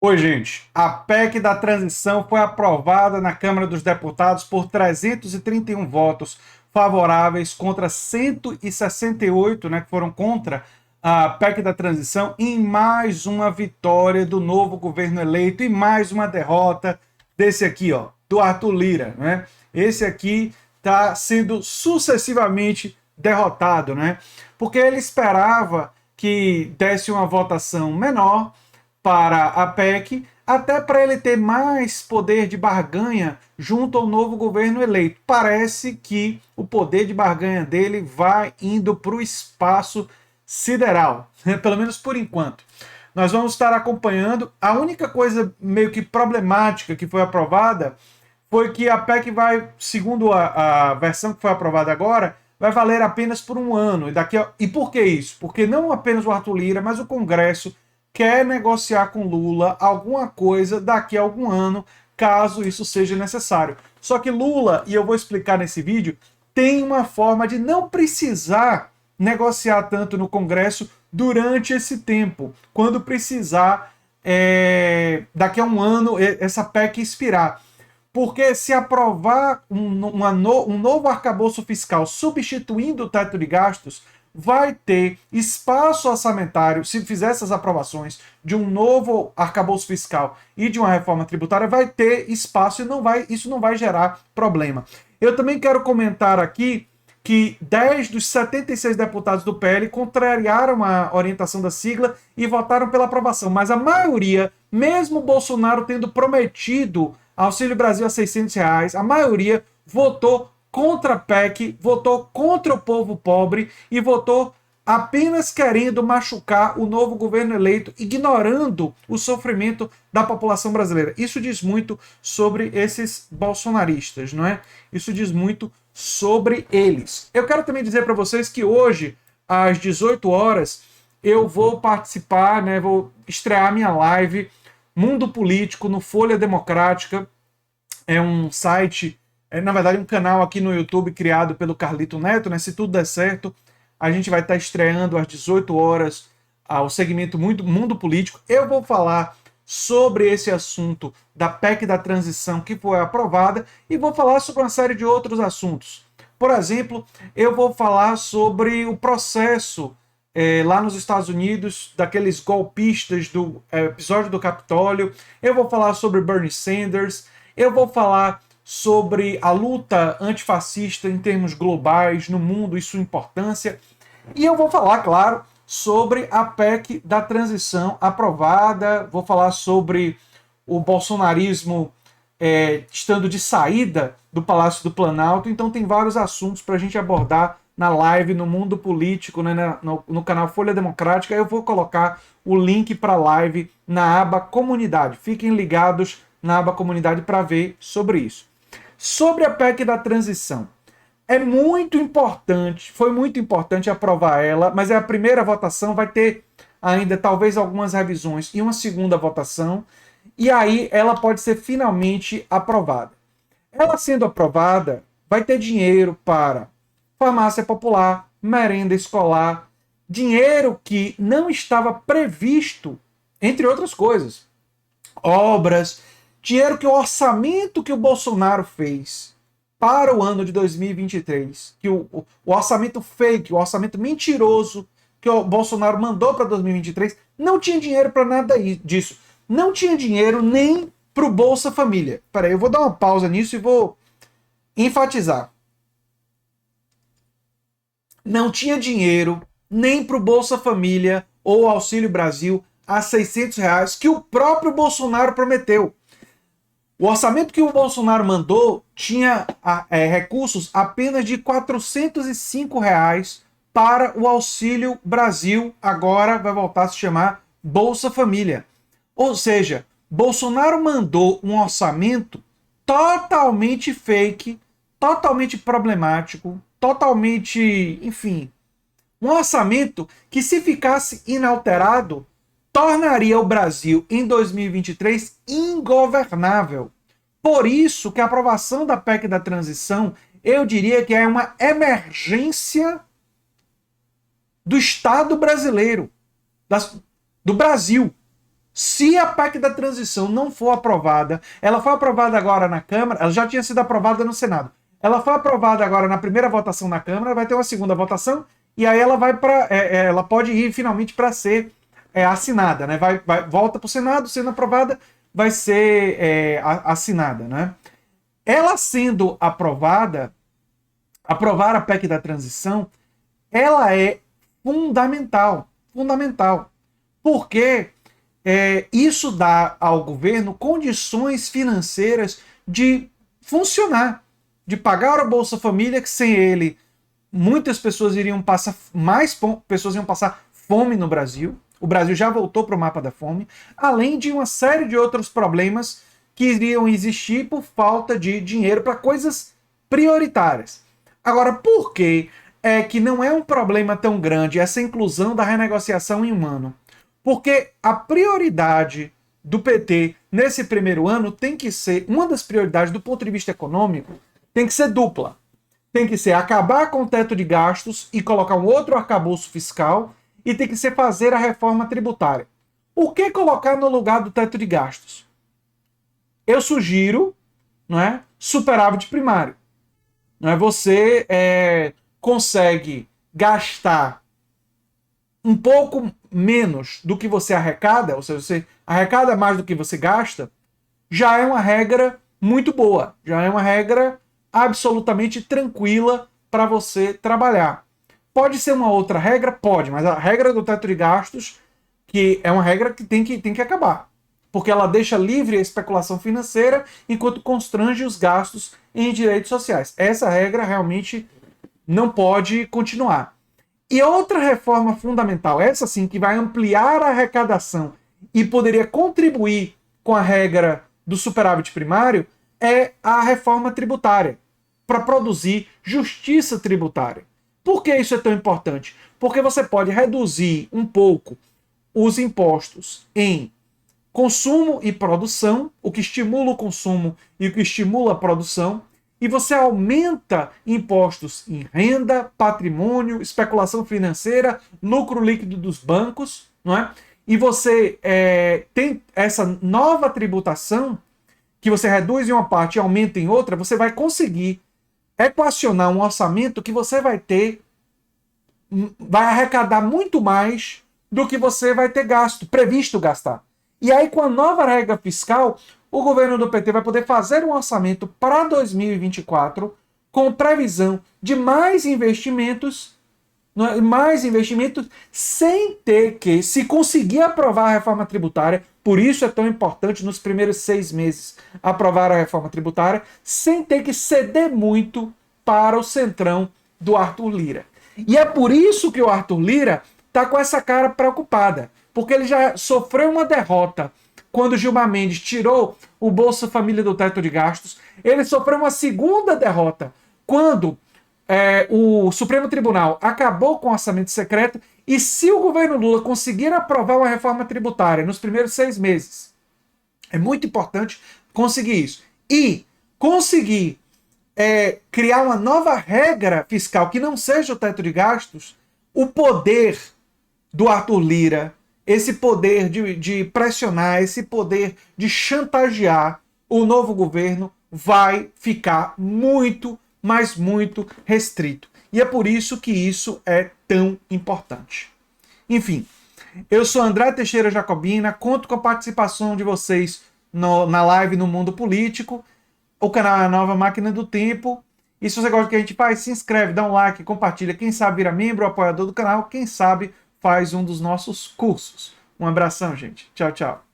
Oi, gente. A PEC da transição foi aprovada na Câmara dos Deputados por 331 votos favoráveis contra 168, né, que foram contra a PEC da transição, em mais uma vitória do novo governo eleito e mais uma derrota desse aqui, ó, do Arthur Lira, né? Esse aqui está sendo sucessivamente derrotado, né? Porque ele esperava que desse uma votação menor para a PEC, até para ele ter mais poder de barganha junto ao novo governo eleito. Parece que o poder de barganha dele vai indo para o espaço sideral, pelo menos por enquanto. Nós vamos estar acompanhando. A única coisa meio que problemática que foi aprovada foi que a PEC vai, segundo a versão que foi aprovada agora, vai valer apenas por um ano. E por que isso? Porque não apenas o Arthur Lira, mas o Congresso quer negociar com Lula alguma coisa daqui a algum ano, caso isso seja necessário. Só que Lula, e eu vou explicar nesse vídeo, tem uma forma de não precisar negociar tanto no Congresso durante esse tempo, quando precisar, daqui a um ano, essa PEC expirar. Porque se aprovar um novo arcabouço fiscal substituindo o teto de gastos, vai ter espaço orçamentário, se fizer essas aprovações de um novo arcabouço fiscal e de uma reforma tributária, vai ter espaço e isso não vai gerar problema. Eu também quero comentar aqui que 10 dos 76 deputados do PL contrariaram a orientação da sigla e votaram pela aprovação, mas a maioria, mesmo Bolsonaro tendo prometido Auxílio Brasil a R$ 600, a maioria votou contra a PEC, votou contra o povo pobre e votou apenas querendo machucar o novo governo eleito, ignorando o sofrimento da população brasileira. Isso diz muito sobre esses bolsonaristas, não é? Isso diz muito sobre eles. Eu quero também dizer para vocês que hoje, às 18 horas, eu vou participar, né, vou estrear minha live Mundo Político no Folha Democrática. É um site, na verdade um canal aqui no YouTube criado pelo Carlito Neto, né? Se tudo der certo, a gente vai estar estreando às 18 horas o segmento Mundo Político. Eu vou falar sobre esse assunto da PEC da transição que foi aprovada e vou falar sobre uma série de outros assuntos. Por exemplo, eu vou falar sobre o processo lá nos Estados Unidos, daqueles golpistas do episódio do Capitólio. Eu vou falar sobre Bernie Sanders. Eu vou falar sobre a luta antifascista em termos globais, no mundo e sua importância. E eu vou falar, claro, sobre a PEC da transição aprovada. Vou falar sobre o bolsonarismo estando de saída do Palácio do Planalto. Então tem vários assuntos para a gente abordar na live no Mundo Político, né, no canal Folha Democrática. Eu vou colocar o link para a live na aba Comunidade. Fiquem ligados na aba Comunidade para ver sobre isso. Sobre a PEC da transição. É muito importante, foi muito importante aprovar ela, mas é a primeira votação, vai ter ainda talvez algumas revisões e uma segunda votação, e aí ela pode ser finalmente aprovada. Ela sendo aprovada, vai ter dinheiro para farmácia popular, merenda escolar, dinheiro que não estava previsto, entre outras coisas, obras, dinheiro que o orçamento que o Bolsonaro fez para o ano de 2023, que o orçamento fake, o orçamento mentiroso que o Bolsonaro mandou para 2023, não tinha dinheiro para nada disso. Não tinha dinheiro nem para o Bolsa Família. Peraí, eu vou dar uma pausa nisso e vou enfatizar. Não tinha dinheiro nem para o Bolsa Família ou Auxílio Brasil a R$ 600 que o próprio Bolsonaro prometeu. O orçamento que o Bolsonaro mandou tinha recursos apenas de R$ 405 para o Auxílio Brasil, agora vai voltar a se chamar Bolsa Família. Ou seja, Bolsonaro mandou um orçamento totalmente fake, totalmente problemático, totalmente, enfim, um orçamento que, se ficasse inalterado, tornaria o Brasil em 2023 ingovernável. Por isso que a aprovação da PEC da transição, eu diria que é uma emergência do Estado brasileiro, do Brasil. Se a PEC da transição não for aprovada, ela foi aprovada agora na Câmara, ela já tinha sido aprovada no Senado. Ela foi aprovada agora na primeira votação na Câmara, vai ter uma segunda votação, e aí ela vai para. Ela pode ir finalmente para ser assinada, né? Volta para o Senado, sendo aprovada, vai ser assinada, né? Ela sendo aprovada, aprovar a PEC da transição, ela é fundamental. Fundamental. Porque isso dá ao governo condições financeiras de funcionar, de pagar a Bolsa Família, que sem ele muitas pessoas iriam passar, mais pessoas iam passar fome no Brasil. O Brasil já voltou para o mapa da fome, além de uma série de outros problemas que iriam existir por falta de dinheiro para coisas prioritárias. Agora, por que que não é um problema tão grande essa inclusão da renegociação em um ano? Porque a prioridade do PT nesse primeiro ano tem que ser, uma das prioridades do ponto de vista econômico, tem que ser dupla. Tem que ser acabar com o teto de gastos e colocar um outro arcabouço fiscal, e tem que ser fazer a reforma tributária. O que colocar no lugar do teto de gastos? Eu sugiro, não é, superávit primário. Não é, você consegue gastar um pouco menos do que você arrecada, ou seja, você arrecada mais do que você gasta, já é uma regra muito boa, já é uma regra absolutamente tranquila para você trabalhar. Pode ser uma outra regra? Pode, mas a regra do teto de gastos, que é uma regra que tem que acabar, porque ela deixa livre a especulação financeira enquanto constrange os gastos em direitos sociais. Essa regra realmente não pode continuar. E outra reforma fundamental, essa sim, que vai ampliar a arrecadação e poderia contribuir com a regra do superávit primário, é a reforma tributária, para produzir justiça tributária. Por que isso é tão importante? Porque você pode reduzir um pouco os impostos em consumo e produção, o que estimula o consumo e o que estimula a produção, e você aumenta impostos em renda, patrimônio, especulação financeira, lucro líquido dos bancos, não é? E você tem essa nova tributação, que você reduz em uma parte e aumenta em outra, você vai conseguir equacionar um orçamento que você vai arrecadar muito mais do que você vai ter previsto gastar. E aí, com a nova regra fiscal, o governo do PT vai poder fazer um orçamento para 2024 com previsão de mais investimentos, sem ter que, se conseguir aprovar a reforma tributária, por isso é tão importante nos primeiros 6 meses aprovar a reforma tributária, sem ter que ceder muito para o centrão do Arthur Lira. E é por isso que o Arthur Lira está com essa cara preocupada, porque ele já sofreu uma derrota quando Gilmar Mendes tirou o Bolsa Família do teto de gastos. Ele sofreu uma segunda derrota quando o Supremo Tribunal acabou com o orçamento secreto. E se o governo Lula conseguir aprovar uma reforma tributária nos primeiros 6 meses, é muito importante conseguir isso. E conseguir criar uma nova regra fiscal que não seja o teto de gastos, o poder do Arthur Lira, esse poder de pressionar, esse poder de chantagear o novo governo vai ficar muito, mas muito restrito. E é por isso que isso é tão importante. Enfim, eu sou André Teixeira Jacobina, conto com a participação de vocês na live no Mundo Político. O canal é a Nova Máquina do Tempo. E se você gosta do que a gente faz, se inscreve, dá um like, compartilha. Quem sabe vira membro ou apoiador do canal. Quem sabe faz um dos nossos cursos. Um abração, gente. Tchau, tchau.